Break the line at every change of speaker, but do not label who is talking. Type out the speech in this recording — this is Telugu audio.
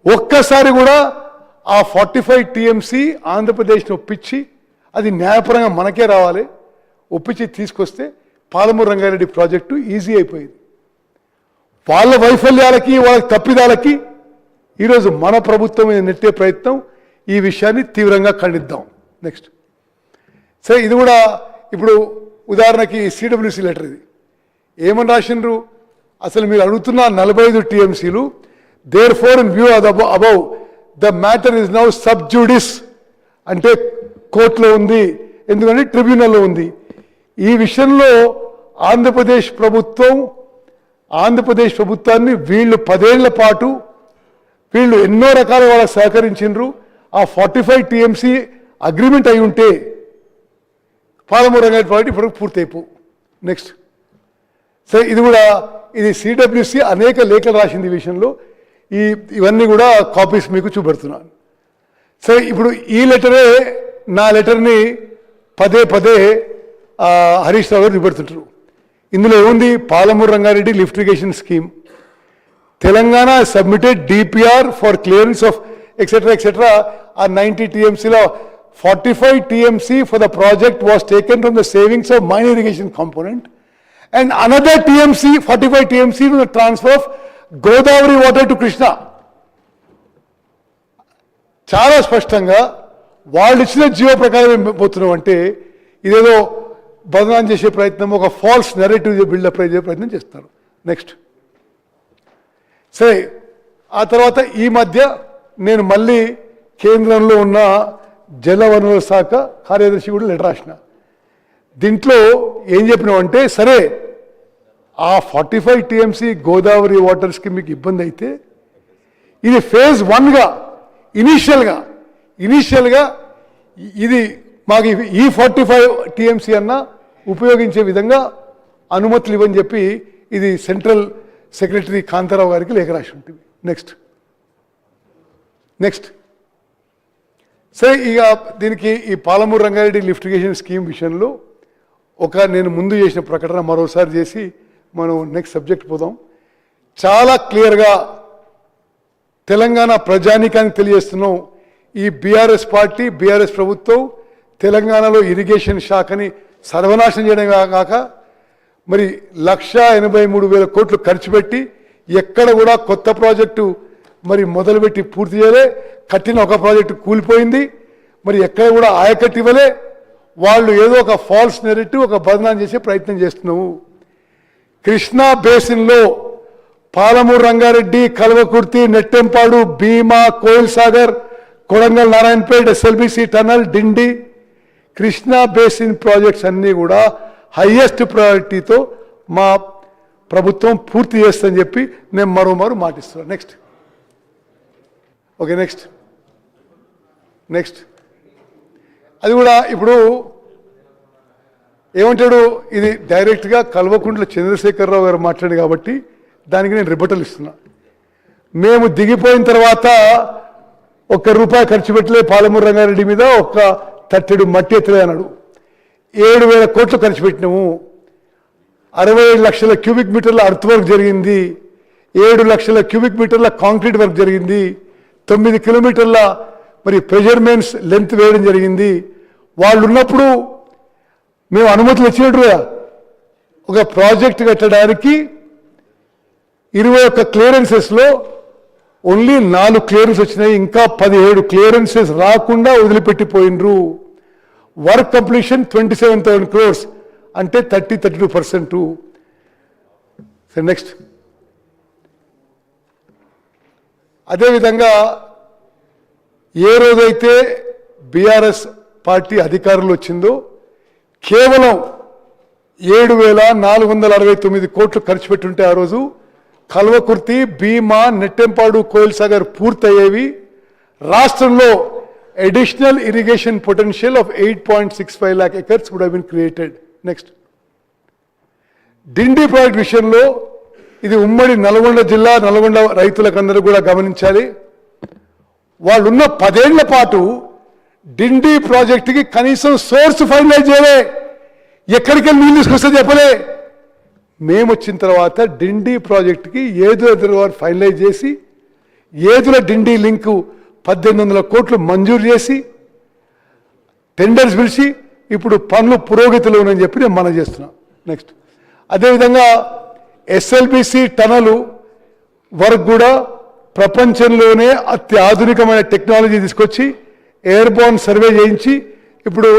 ఒక్కసారి కూడా ఆ 45 టీఎంసీ ఆంధ్రప్రదేశ్ని ఒప్పించి అది న్యాయపరంగా మనకే రావాలి, ఒప్పించి తీసుకొస్తే పాలమూరు రంగారెడ్డి ప్రాజెక్టు ఈజీ అయిపోయింది. వాళ్ళ వైఫల్యాలకి వాళ్ళ తప్పిదాలకి ఈరోజు మన ప్రభుత్వం నెట్టే ప్రయత్నం, ఈ విషయాన్ని తీవ్రంగా ఖండిద్దాం. నెక్స్ట్ సరే, ఇది కూడా ఇప్పుడు ఉదాహరణకి సిడబ్ల్యూసి లెటర్ ఇది ఏమని రాసిండ్రు, అసలు మీరు అడుగుతున్న 45 టీఎంసీలు therefore in view above the matter is now sub judice, అంటే కోర్టులో ఉంది, ఎందుకంటే ట్రిబ్యునల్లో ఉంది. ఈ విషయంలో ఆంధ్రప్రదేశ్ ప్రభుత్వాన్ని వీళ్ళు 10 ఏళ్ల పాటు వీళ్ళు ఎన్నో రకాల వాళ్ళకి సహకరించిండ్రు. ఆ 45 టీఎంసీ అగ్రిమెంట్ అయి ఉంటే పాలమూరు రంగారెడ్డి ప్రాజెక్ట్ ఇప్పుడు పూర్తయిపో. నెక్స్ట్ సరే, ఇది సిడబ్ల్యూసి అనేక లేఖలు రాసింది ఈ విషయంలో. ఇవన్నీ కూడా కాపీస్ మీకు చూపెడుతున్నాను. సరే, ఇప్పుడు ఈ లెటరే నా లెటర్ని పదే హరీష్ రావు గారు చూపెడుతుంటారు. ఇందులో ఏముంది, Palamuru Rangareddy lift irrigation scheme, Telangana submitted DPR for clearance of etcetera ఆ 90 టీఎంసీలో 45 TMC for the project was taken from the savings of main irrigation component and another TMC 45 TMC to the transfer of Godavari water to Krishna. చాలా స్పష్టంగా వాళ్ళు ఇచ్చిన జీవో ప్రకారం పోతున్నాం అంటే ఇదేదో బదనాం చేసే ప్రయత్నం, ఒక ఫాల్స్ నెరేటివ్ బిల్డప్ చేసే ప్రయత్నం చేస్తారు. నెక్స్ట్ సరే, ఆ తర్వాత ఈ మధ్య నేను మళ్ళీ కేంద్రంలో ఉన్న జలవనరుల శాఖ కార్యదర్శి కూడా లెటర్ రాసిన. దీంట్లో ఏం చెప్పినామంటే, సరే ఆ 45 టీఎంసీ గోదావరి వాటర్స్కి మీకు ఇబ్బంది అయితే ఇది ఫేజ్ 1గా ఇనీషియల్గా ఇది మాకు ఈ 45 టీఎంసీ అన్న ఉపయోగించే విధంగా అనుమతులు ఇవ్వని చెప్పి ఇది సెంట్రల్ సెక్రటరీ కాంతారావు గారికి లేఖ రాసి ఉంటుంది. నెక్స్ట్ సరే, ఇక దీనికి ఈ Palamuru Rangareddy lift irrigation scheme విషయంలో నేను ముందు చేసిన ప్రకటన మరోసారి చేసి మనం నెక్స్ట్ సబ్జెక్ట్ పోదాం. చాలా క్లియర్గా తెలంగాణ ప్రజానీకానికి తెలియజేస్తున్నాం, ఈ బీఆర్ఎస్ ప్రభుత్వం తెలంగాణలో ఇరిగేషన్ శాఖని సర్వనాశనం చేయడం కాక మరి 1,83,000 కోట్లు ఖర్చు పెట్టి ఎక్కడ కూడా కొత్త ప్రాజెక్టు మరి మొదలుపెట్టి పూర్తి చేయలే, కట్టిన ఒక ప్రాజెక్టు కూలిపోయింది, మరి ఎక్కడ కూడా ఆయకట్టు ఇవ్వలే. వాళ్ళు ఏదో ఒక ఫాల్స్ నెరేటివ్, ఒక బదనాం చేసే ప్రయత్నం చేస్తున్నాము. కృష్ణా బేసిన్లో పాలమూరు రంగారెడ్డి, కల్వకుర్తి, నెట్టెంపాడు, భీమా, కోయిల్ సాగర్, కొడంగల్, నారాయణపేట, ఎస్ఎల్బిసి టనల్, డిండి, కృష్ణా బేసిన్ ప్రాజెక్ట్స్ అన్నీ కూడా హైయెస్ట్ ప్రయారిటీతో మా ప్రభుత్వం పూర్తి చేస్తుందని చెప్పి నేను మరోమారు మాటిస్తున్నాను. నెక్స్ట్ అది కూడా ఇప్పుడు ఏమంటాడు, ఇది డైరెక్ట్గా కల్వకుంట్ల చంద్రశేఖరరావు గారు మాట్లాడు కాబట్టి దానికి నేను రిబటల్ ఇస్తున్నా. మేము దిగిపోయిన తర్వాత ₹1 ఖర్చు పెట్టలే పాలమూరు రంగారెడ్డి మీద, ఒక్క తట్టెడు మట్టి ఎత్తలే అన్నాడు. 7,000 కోట్లు ఖర్చు పెట్టినాము, 67 లక్షల క్యూబిక్ మీటర్ల అర్త్ వర్క్ జరిగింది, 7 లక్షల క్యూబిక్ మీటర్ల కాంక్రీట్ వర్క్ జరిగింది, 9 కిలోమీటర్ల మరి ప్రెజర్ మెయిన్స్ లెంత్ వేయడం జరిగింది. వాళ్ళు ఉన్నప్పుడు మేము అనుమతులు ఇచ్చినట్టుగా ఒక ప్రాజెక్ట్ కట్టడానికి 21 క్లియరెన్సెస్లో ఓన్లీ 4 క్లియరెన్స్ వచ్చినాయి, ఇంకా 17 క్లియరెన్సెస్ రాకుండా వదిలిపెట్టిపోయినరు. వర్క్ కంప్లీషన్ 27,000 crores, అంటే 32%. నెక్స్ట్ అదేవిధంగా ఏ రోజైతే బీఆర్ఎస్ పార్టీ అధికారంలో వచ్చిందో కేవలం 7,469 కోట్లు ఖర్చు పెట్టుంటే ఆ రోజు కల్వకుర్తి, భీమా, నెట్టెంపాడు, కోయిల్ సాగర్ పూర్తయ్యేవి. రాష్ట్రంలో additional irrigation potential of 8.65 lakh acres would have been created. Next, Dindi project విషయంలో ఇది ఉమ్మడి నల్గొండ జిల్లా, నల్గొండ రైతులకందరూ కూడా గమనించాలి. వాళ్ళున్న 10 ఏళ్ల పాటు డిండి ప్రాజెక్టుకి కనీసం సోర్స్ ఫైనలైజ్ చేయలే, ఎక్కడికి నీళ్ళు తీసుకొస్తే చెప్పలే. మేము వచ్చిన తర్వాత డిండి ప్రాజెక్టుకి ఏదో రిజర్వాయర్ ఫైనలైజ్ చేసి ఏదుల డిండి లింకు 1800 కోట్లు మంజూరు చేసి టెండర్స్ పిలిచి ఇప్పుడు పనులు పురోగతిలో ఉన్నాయని చెప్పి నేను మనం చేస్తున్నా. నెక్స్ట్ అదేవిధంగా ఎస్ఎల్బిసి టనలు వర్క్ కూడా ప్రపంచంలోనే అత్యాధునికమైన టెక్నాలజీ తీసుకొచ్చి ఎయిర్బోర్న్ సర్వే చేయించి ఇప్పుడు